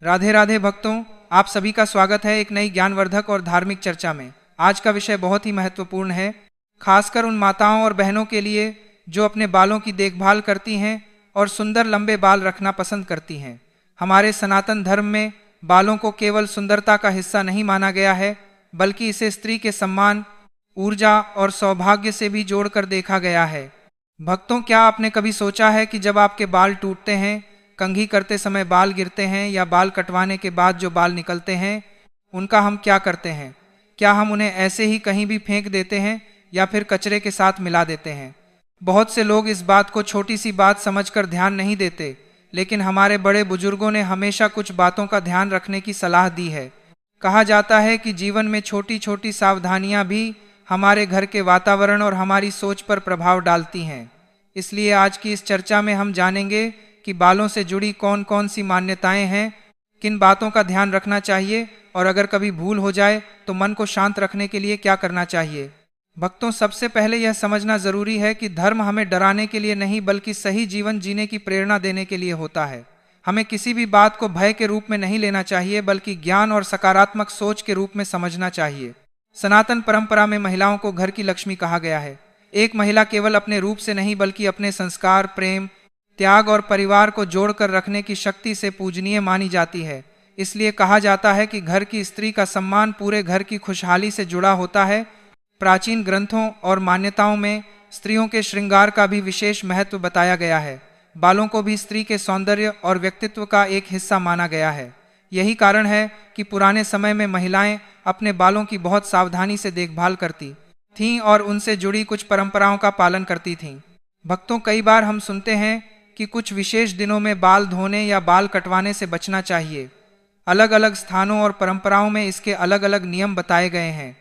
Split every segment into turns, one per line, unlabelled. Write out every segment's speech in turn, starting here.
राधे राधे भक्तों, आप सभी का स्वागत है एक नई ज्ञानवर्धक और धार्मिक चर्चा में। आज का विषय बहुत ही महत्वपूर्ण है, खासकर उन माताओं और बहनों के लिए जो अपने बालों की देखभाल करती हैं और सुंदर लंबे बाल रखना पसंद करती हैं। हमारे सनातन धर्म में बालों को केवल सुंदरता का हिस्सा नहीं माना गया है, बल्कि इसे स्त्री के सम्मान, ऊर्जा और सौभाग्य से भी जोड़कर देखा गया है। भक्तों, क्या आपने कभी सोचा है कि जब आपके बाल टूटते हैं, कंघी करते समय बाल गिरते हैं या बाल कटवाने के बाद जो बाल निकलते हैं उनका हम क्या करते हैं? क्या हम उन्हें ऐसे ही कहीं भी फेंक देते हैं या फिर कचरे के साथ मिला देते हैं? बहुत से लोग इस बात को छोटी सी बात समझकर ध्यान नहीं देते, लेकिन हमारे बड़े बुजुर्गों ने हमेशा कुछ बातों का ध्यान रखने की सलाह दी है। कहा जाता है कि जीवन में छोटी छोटी सावधानियां भी हमारे घर के वातावरण और हमारी सोच पर प्रभाव डालती हैं। इसलिए आज की इस चर्चा में हम जानेंगे कि बालों से जुड़ी कौन कौन सी मान्यताएं हैं, किन बातों का ध्यान रखना चाहिए और अगर कभी भूल हो जाए तो मन को शांत रखने के लिए क्या करना चाहिए। भक्तों, सबसे पहले यह समझना जरूरी है कि धर्म हमें डराने के लिए नहीं बल्कि सही जीवन जीने की प्रेरणा देने के लिए होता है। हमें किसी भी बात को भय के रूप में नहीं लेना चाहिए, बल्कि ज्ञान और सकारात्मक सोच के रूप में समझना चाहिए। सनातन परंपरा में महिलाओं को घर की लक्ष्मी कहा गया है। एक महिला केवल अपने रूप से नहीं बल्कि अपने संस्कार, प्रेम, त्याग और परिवार को जोड़कर रखने की शक्ति से पूजनीय मानी जाती है। इसलिए कहा जाता है कि घर की स्त्री का सम्मान पूरे घर की खुशहाली से जुड़ा होता है। प्राचीन ग्रंथों और मान्यताओं में स्त्रियों के श्रृंगार का भी विशेष महत्व बताया गया है। बालों को भी स्त्री के सौंदर्य और व्यक्तित्व का एक हिस्सा माना गया है। यही कारण है कि पुराने समय में महिलाएं अपने बालों की बहुत सावधानी से देखभाल करती थीं और उनसे जुड़ी कुछ परंपराओं का पालन करती थीं। भक्तों, कई बार हम सुनते हैं कि कुछ विशेष दिनों में बाल धोने या बाल कटवाने से बचना चाहिए। अलग अलग स्थानों और परंपराओं में इसके अलग अलग नियम बताए गए हैं।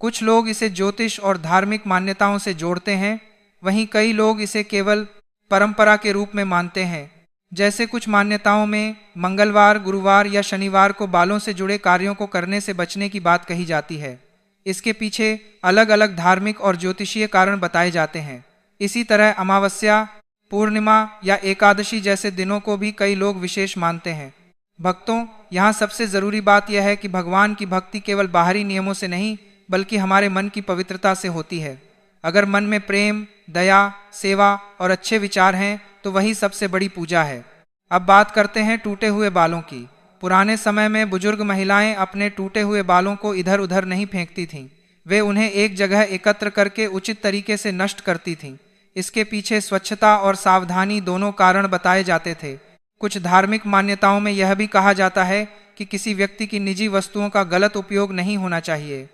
कुछ लोग इसे ज्योतिष और धार्मिक मान्यताओं से जोड़ते हैं, वहीं कई लोग इसे केवल परंपरा के रूप में मानते हैं। जैसे कुछ मान्यताओं में मंगलवार, गुरुवार या शनिवार को बालों से जुड़े कार्यों को करने से बचने की बात कही जाती है। इसके पीछे अलग अलग धार्मिक और ज्योतिषीय कारण बताए जाते हैं। इसी तरह अमावस्या, पूर्णिमा या एकादशी जैसे दिनों को भी कई लोग विशेष मानते हैं। भक्तों, यहाँ सबसे जरूरी बात यह है कि भगवान की भक्ति केवल बाहरी नियमों से नहीं बल्कि हमारे मन की पवित्रता से होती है। अगर मन में प्रेम, दया, सेवा और अच्छे विचार हैं तो वही सबसे बड़ी पूजा है। अब बात करते हैं टूटे हुए बालों की। पुराने समय में बुजुर्ग महिलाएं अपने टूटे हुए बालों को इधर उधर नहीं फेंकती थीं। वे उन्हें एक जगह एकत्र करके उचित तरीके से नष्ट करती थीं। इसके पीछे स्वच्छता और सावधानी दोनों कारण बताए जाते थे। कुछ धार्मिक मान्यताओं में यह भी कहा जाता है कि किसी व्यक्ति की निजी वस्तुओं का गलत उपयोग नहीं होना चाहिए।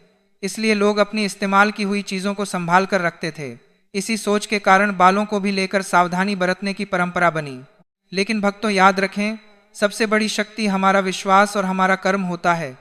इसलिए लोग अपनी इस्तेमाल की हुई चीज़ों को संभाल कर रखते थे। इसी सोच के कारण बालों को भी लेकर सावधानी बरतने की परंपरा बनी। लेकिन भक्तों, याद रखें, सबसे बड़ी शक्ति हमारा विश्वास और हमारा कर्म होता है।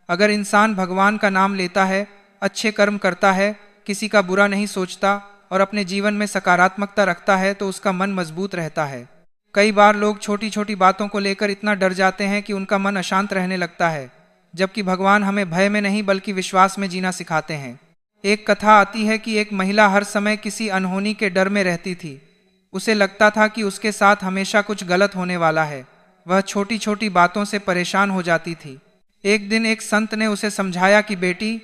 अगर इंसान भगवान का नाम लेता है, अच्छे कर्म करता है, किसी का बुरा नहीं सोचता और अपने जीवन में सकारात्मकता रखता है तो उसका मन मजबूत रहता है। कई बार लोग छोटी छोटी बातों को लेकर इतना डर जाते हैं कि उनका मन अशांत रहने लगता है, जबकि भगवान हमें भय में नहीं बल्कि विश्वास में जीना सिखाते हैं। एक कथा आती है कि एक महिला हर समय किसी अनहोनी के डर में रहती थी। उसे लगता था कि उसके साथ हमेशा कुछ गलत होने वाला है। वह छोटी छोटी बातों से परेशान हो जाती थी। एक दिन एक संत ने उसे समझाया कि बेटी,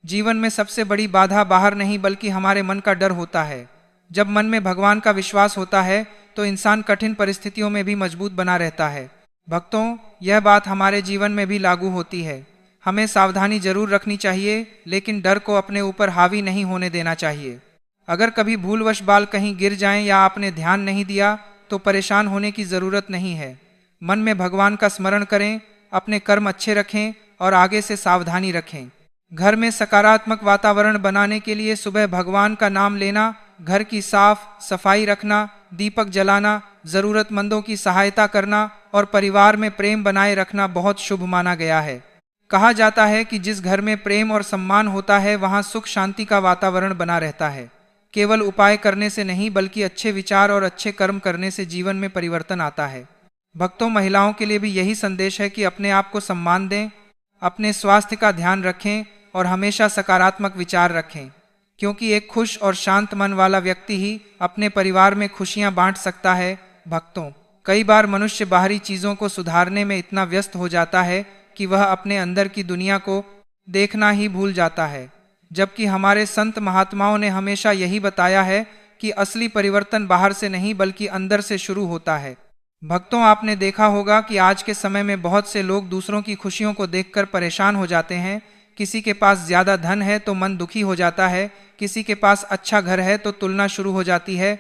जीवन में सबसे बड़ी बाधा बाहर नहीं बल्कि हमारे मन का डर होता है। जब मन में भगवान का विश्वास होता है तो इंसान कठिन परिस्थितियों में भी मजबूत बना रहता है। भक्तों, यह बात हमारे जीवन में भी लागू होती है। हमें सावधानी जरूर रखनी चाहिए, लेकिन डर को अपने ऊपर हावी नहीं होने देना चाहिए। अगर कभी भूलवश बाल कहीं गिर जाएं या आपने ध्यान नहीं दिया तो परेशान होने की जरूरत नहीं है। मन में भगवान का स्मरण करें, अपने कर्म अच्छे रखें और आगे से सावधानी रखें। घर में सकारात्मक वातावरण बनाने के लिए सुबह भगवान का नाम लेना, घर की साफ सफाई रखना, दीपक जलाना, जरूरतमंदों की सहायता करना और परिवार में प्रेम बनाए रखना बहुत शुभ माना गया है। कहा जाता है कि जिस घर में प्रेम और सम्मान होता है वहां सुख शांति का वातावरण बना रहता है। केवल उपाय करने से नहीं बल्कि अच्छे विचार और अच्छे कर्म करने से जीवन में परिवर्तन आता है। भक्तों, महिलाओं के लिए भी यही संदेश है कि अपने आप को सम्मान दें, अपने स्वास्थ्य का ध्यान रखें और हमेशा सकारात्मक विचार रखें, क्योंकि एक खुश और शांत मन वाला व्यक्ति ही अपने परिवार में खुशियां बांट सकता है। भक्तों, कई बार मनुष्य बाहरी चीज़ों को सुधारने में इतना व्यस्त हो जाता है कि वह अपने अंदर की दुनिया को देखना ही भूल जाता है, जबकि हमारे संत महात्माओं ने हमेशा यही बताया है कि असली परिवर्तन बाहर से नहीं बल्कि अंदर से शुरू होता है। भक्तों, आपने देखा होगा कि आज के समय में बहुत से लोग दूसरों की खुशियों को देखकर परेशान हो जाते हैं। किसी के पास ज्यादा धन है तो मन दुखी हो जाता है, किसी के पास अच्छा घर है तो तुलना शुरू हो जाती है,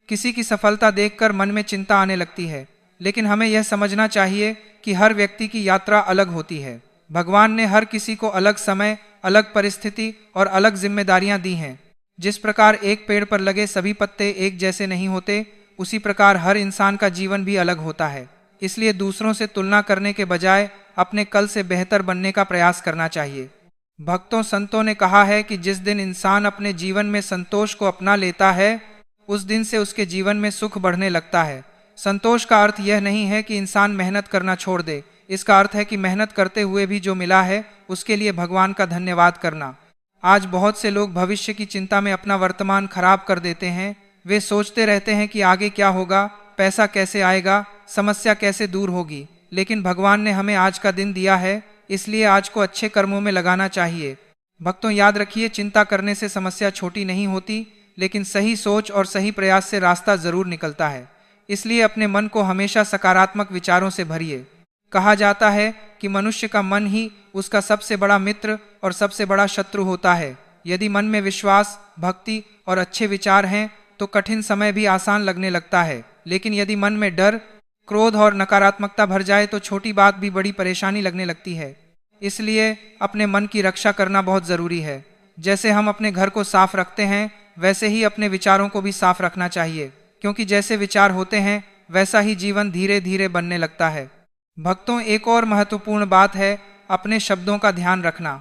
किसी की सफलता देखकर मन में चिंता आने लगती है। लेकिन हमें यह समझना चाहिए कि हर व्यक्ति की यात्रा अलग होती है। भगवान ने हर किसी को अलग समय, अलग परिस्थिति और अलग जिम्मेदारियां दी हैं। जिस प्रकार एक पेड़ पर लगे सभी पत्ते एक जैसे नहीं होते, उसी प्रकार हर इंसान का जीवन भी अलग होता है। इसलिए दूसरों से तुलना करने के बजाय अपने कल से बेहतर बनने का प्रयास करना चाहिए। भक्तों, संतों ने कहा है कि जिस दिन इंसान अपने जीवन में संतोष को अपना लेता है, उस दिन से उसके जीवन में सुख बढ़ने लगता है। संतोष का अर्थ यह नहीं है कि इंसान मेहनत करना छोड़ दे। इसका अर्थ है कि मेहनत करते हुए भी जो मिला है उसके लिए भगवान का धन्यवाद करना। आज बहुत से लोग भविष्य की चिंता में अपना वर्तमान खराब कर देते हैं। वे सोचते रहते हैं कि आगे क्या होगा, पैसा कैसे आएगा, समस्या कैसे दूर होगी। लेकिन भगवान ने हमें आज का दिन दिया है, इसलिए आज को अच्छे कर्मों में लगाना चाहिए। भक्तों, याद रखिए, चिंता करने से समस्या छोटी नहीं होती, लेकिन सही सोच और सही प्रयास से रास्ता जरूर निकलता है। इसलिए अपने मन को हमेशा सकारात्मक विचारों से भरिए। कहा जाता है कि मनुष्य का मन ही उसका सबसे बड़ा मित्र और सबसे बड़ा शत्रु होता है। यदि मन में विश्वास, भक्ति और अच्छे विचार हैं तो कठिन समय भी आसान लगने लगता है। लेकिन यदि मन में डर, क्रोध और नकारात्मकता भर जाए तो छोटी बात भी बड़ी परेशानी लगने लगती है। इसलिए अपने मन की रक्षा करना बहुत जरूरी है। जैसे हम अपने घर को साफ रखते हैं, वैसे ही अपने विचारों को भी साफ रखना चाहिए, क्योंकि जैसे विचार होते हैं वैसा ही जीवन धीरे धीरे बनने लगता है। भक्तों, एक और महत्वपूर्ण बात है अपने शब्दों का ध्यान रखना।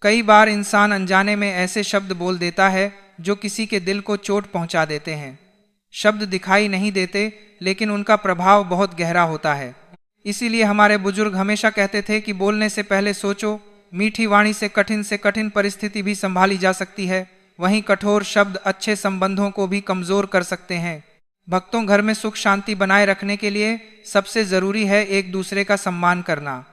कई बार इंसान अनजाने में ऐसे शब्द बोल देता है जो किसी के दिल को चोट पहुंचा देते हैं। शब्द दिखाई नहीं देते, लेकिन उनका प्रभाव बहुत गहरा होता है। इसीलिए हमारे बुजुर्ग हमेशा कहते थे कि बोलने से पहले सोचो। मीठी वाणी से कठिन परिस्थिति भी संभाली जा सकती है, वहीं कठोर शब्द अच्छे संबंधों को भी कमजोर कर सकते हैं। भक्तों, घर में सुख शांति बनाए रखने के लिए सबसे जरूरी है एक दूसरे का सम्मान करना।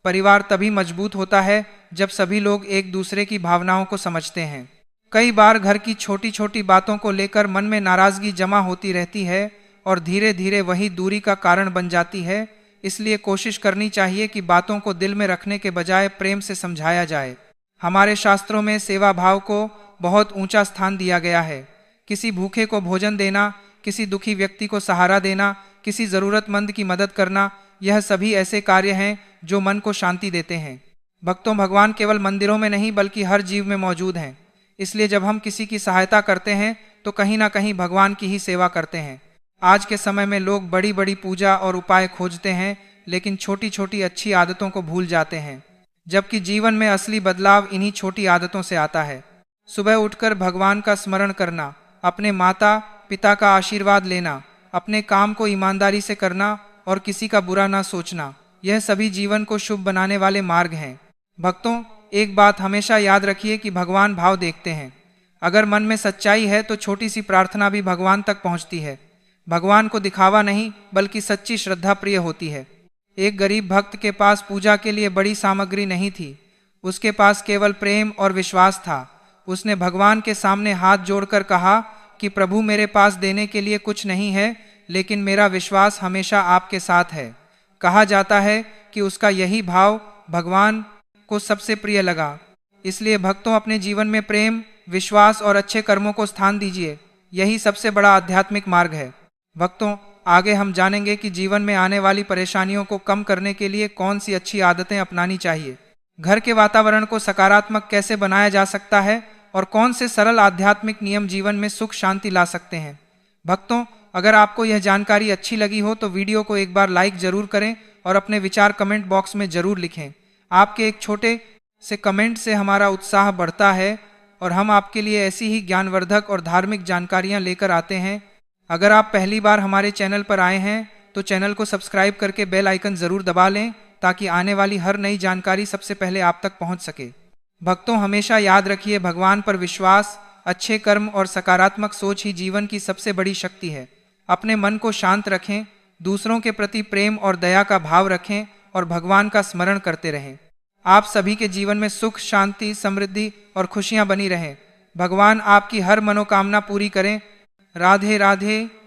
परिवार तभी मजबूत होता है जब सभी लोग एक दूसरे की भावनाओं को समझते हैं। कई बार घर की छोटी छोटी बातों को लेकर मन में नाराजगी जमा होती रहती है और धीरे धीरे वही दूरी का कारण बन जाती है। इसलिए कोशिश करनी चाहिए कि बातों को दिल में रखने के बजाय प्रेम से समझाया जाए। हमारे शास्त्रों में सेवा भाव को बहुत ऊंचा स्थान दिया गया है। किसी भूखे को भोजन देना, किसी दुखी व्यक्ति को सहारा देना, किसी जरूरतमंद की मदद करना, यह सभी ऐसे कार्य हैं जो मन को शांति देते हैं। भक्तों, भगवान केवल मंदिरों में नहीं बल्कि हर जीव में मौजूद हैं। इसलिए जब हम किसी की सहायता करते हैं तो कहीं ना कहीं भगवान की ही सेवा करते हैं। आज के समय में लोग बड़ी बड़ी पूजा और उपाय खोजते हैं, लेकिन छोटी छोटी अच्छी आदतों को भूल जाते हैं, जबकि जीवन में असली बदलाव इन्हीं छोटी आदतों से आता है। सुबह उठकर भगवान का स्मरण करना, अपने माता पिता का आशीर्वाद लेना, अपने काम को ईमानदारी से करना और किसी का बुरा ना सोचना, यह सभी जीवन को शुभ बनाने वाले मार्ग हैं। भक्तों, एक बात हमेशा याद रखिए कि भगवान भाव देखते हैं। अगर मन में सच्चाई है तो छोटी सी प्रार्थना भी भगवान तक पहुंचती है। भगवान को दिखावा नहीं बल्कि सच्ची श्रद्धा प्रिय होती है। एक गरीब भक्त के पास पूजा के लिए बड़ी सामग्री नहीं थी, उसके पास केवल प्रेम और विश्वास था। उसने भगवान के सामने हाथ जोड़कर कहा कि प्रभु, मेरे पास देने के लिए कुछ नहीं है, लेकिन मेरा विश्वास हमेशा आपके साथ है। कहा जाता है कि उसका यही भाव भगवान को सबसे प्रिय लगा। इसलिए भक्तों, अपने जीवन में प्रेम, विश्वास और अच्छे कर्मों को स्थान दीजिए। यही सबसे बड़ा आध्यात्मिक मार्ग है। भक्तों, आगे हम जानेंगे कि जीवन में आने वाली परेशानियों को कम करने के लिए कौन सी अच्छी आदतें अपनानी चाहिए, घर के वातावरण को सकारात्मक कैसे बनाया जा सकता है और कौन से सरल आध्यात्मिक नियम जीवन में सुख शांति ला सकते हैं। भक्तों, अगर आपको यह जानकारी अच्छी लगी हो तो वीडियो को एक बार लाइक जरूर करें और अपने विचार कमेंट बॉक्स में जरूर लिखें। आपके एक छोटे से कमेंट से हमारा उत्साह बढ़ता है और हम आपके लिए ऐसी ही ज्ञानवर्धक और धार्मिक जानकारियां लेकर आते हैं। अगर आप पहली बार हमारे चैनल पर आए हैं तो चैनल को सब्सक्राइब करके बेल आइकन जरूर दबा लें, ताकि आने वाली हर नई जानकारी सबसे पहले आप तक पहुंच सके। भक्तों, हमेशा याद रखिए, भगवान पर विश्वास, अच्छे कर्म और सकारात्मक सोच ही जीवन की सबसे बड़ी शक्ति है। अपने मन को शांत रखें, दूसरों के प्रति प्रेम और दया का भाव रखें और भगवान का स्मरण करते रहें। आप सभी के जीवन में सुख, शांति, समृद्धि और खुशियां बनी रहें। भगवान आपकी हर मनोकामना पूरी करें। राधे राधे।